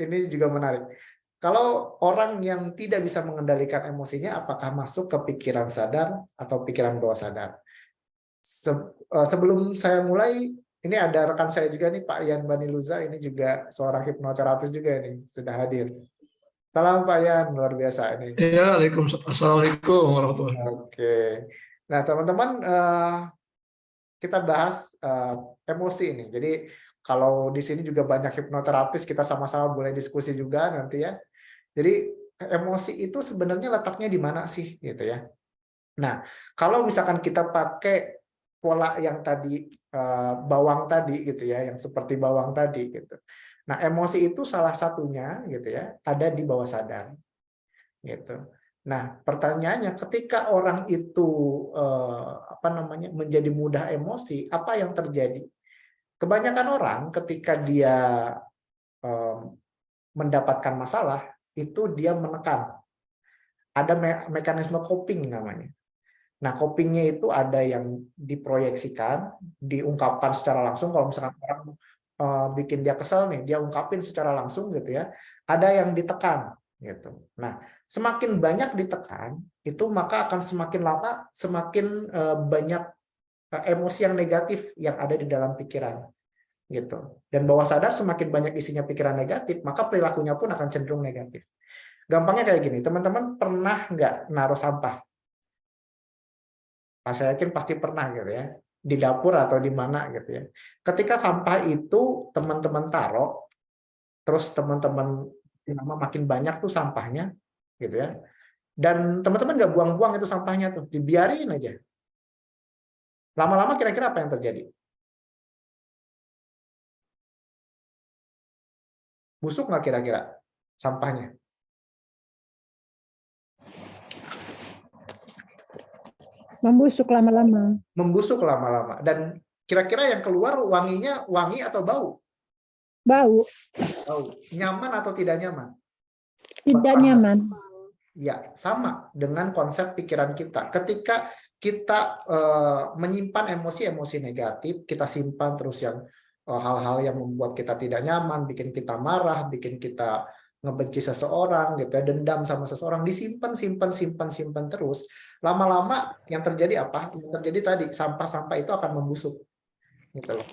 ini juga menarik. Kalau orang yang tidak bisa mengendalikan emosinya, apakah masuk ke pikiran sadar atau pikiran bawah sadar? Sebelum saya mulai, ini ada rekan saya juga nih, Pak Yan Baniluza, ini juga seorang hipnoterapis juga nih, sudah hadir. Salam Pak Yan, luar biasa ini. Ya, Assalamualaikum warahmatullahi wabarakatuh. Oke. Nah, teman-teman, kita bahas emosi ini. Jadi kalau di sini juga banyak hipnoterapis, kita sama-sama boleh diskusi juga nanti ya. Jadi emosi itu sebenarnya letaknya di mana sih gitu ya. Nah, kalau misalkan kita pakai pola yang tadi bawang tadi gitu ya, yang seperti bawang tadi gitu. Nah, emosi itu salah satunya gitu ya, ada di bawah sadar gitu. Nah, pertanyaannya ketika orang itu menjadi mudah emosi, apa yang terjadi? Kebanyakan orang ketika dia mendapatkan masalah itu dia menekan. Ada mekanisme coping namanya. Nah, copingnya itu ada yang diproyeksikan, diungkapkan secara langsung. Kalau misalkan orang bikin dia kesel nih, dia ungkapin secara langsung gitu ya. Ada yang ditekan gitu. Nah, semakin banyak ditekan, itu maka akan semakin lama semakin banyak emosi yang negatif yang ada di dalam pikiran gitu. Dan bawah sadar semakin banyak isinya pikiran negatif, maka perilakunya pun akan cenderung negatif. Gampangnya kayak gini, teman-teman pernah nggak naruh sampah? Saya yakin pasti pernah gitu ya, di dapur atau di mana gitu ya. Ketika sampah itu teman-teman taruh, terus teman-teman makin banyak tuh sampahnya gitu ya. Dan teman-teman nggak buang-buang itu sampahnya tuh, dibiarin aja. Lama-lama kira-kira apa yang terjadi? Busuk nggak kira-kira sampahnya? Membusuk lama-lama. Membusuk lama-lama. Dan kira-kira yang keluar wanginya wangi atau bau? Bau. Bau. Nyaman atau tidak nyaman? Tidak nyaman. Ya, sama dengan konsep pikiran kita. Ketika kita menyimpan emosi-emosi negatif, kita simpan terus yang hal-hal yang membuat kita tidak nyaman, bikin kita marah, bikin kita ngebenci seseorang, gitu ya, dendam sama seseorang, disimpan, simpan terus. Lama-lama yang terjadi apa? Yang terjadi tadi sampah-sampah itu akan membusuk, gitu loh.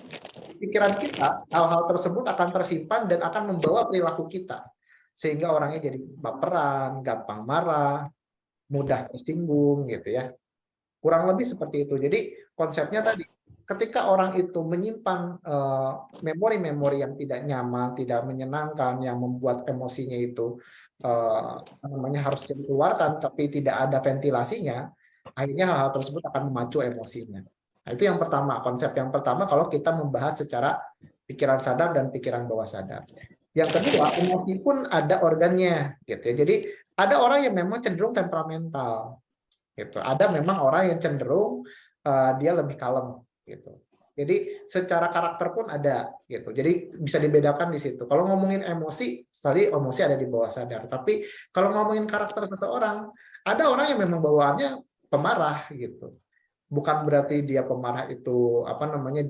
Pikiran kita, hal-hal tersebut akan tersimpan dan akan membawa perilaku kita. Sehingga orangnya jadi baperan, gampang marah, mudah tersinggung gitu ya. Kurang lebih seperti itu. Jadi konsepnya tadi, ketika orang itu menyimpan memori-memori yang tidak nyaman, tidak menyenangkan, yang membuat emosinya itu harus dikeluarkan, tapi tidak ada ventilasinya, akhirnya hal-hal tersebut akan memacu emosinya. Nah, itu yang pertama, konsep yang pertama kalau kita membahas secara pikiran sadar dan pikiran bawah sadar. Yang kedua, emosi pun ada organnya, gitu ya. Jadi ada orang yang memang cenderung temperamental, gitu. Ada memang orang yang cenderung dia lebih kalem, gitu. Jadi secara karakter pun ada, gitu. Jadi bisa dibedakan di situ. Kalau ngomongin emosi, tadi emosi ada di bawah sadar. Tapi kalau ngomongin karakter seseorang, ada orang yang memang bawaannya pemarah, gitu. Bukan berarti dia pemarah itu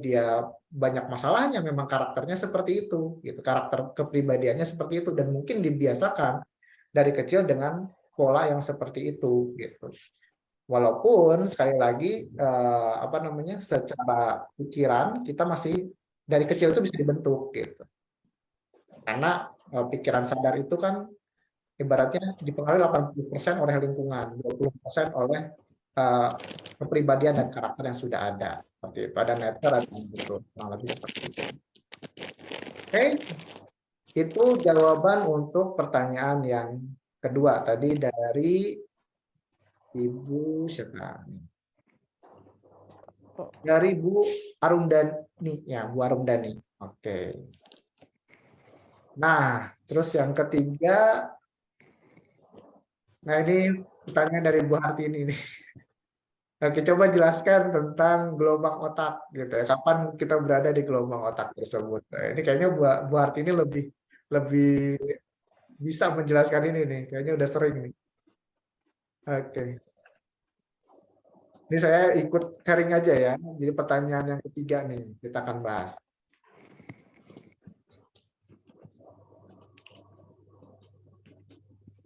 dia banyak masalahnya, memang karakternya seperti itu gitu, karakter kepribadiannya seperti itu, dan mungkin dibiasakan dari kecil dengan pola yang seperti itu gitu. Walaupun sekali lagi secara pikiran kita masih dari kecil itu bisa dibentuk gitu, karena pikiran sadar itu kan ibaratnya dipengaruhi 80% oleh lingkungan, 20% oleh kepribadian dan karakter yang sudah ada. Seperti itu, ada nature, ada betul, kurang lebih seperti itu. Oke, itu jawaban untuk pertanyaan yang kedua tadi dari Ibu siapa? Dari Bu Arumdani, ya Bu Arumdani. Oke. Nah, terus yang ketiga, nah ini pertanyaan dari Bu Hartini nih. Oke, coba jelaskan tentang gelombang otak gitu ya. Kapan kita berada di gelombang otak tersebut? Nah, ini kayaknya Bu Hartini lebih bisa menjelaskan ini nih. Kayaknya udah sering nih. Oke. Ini saya ikut sharing aja ya. Jadi pertanyaan yang ketiga nih kita akan bahas.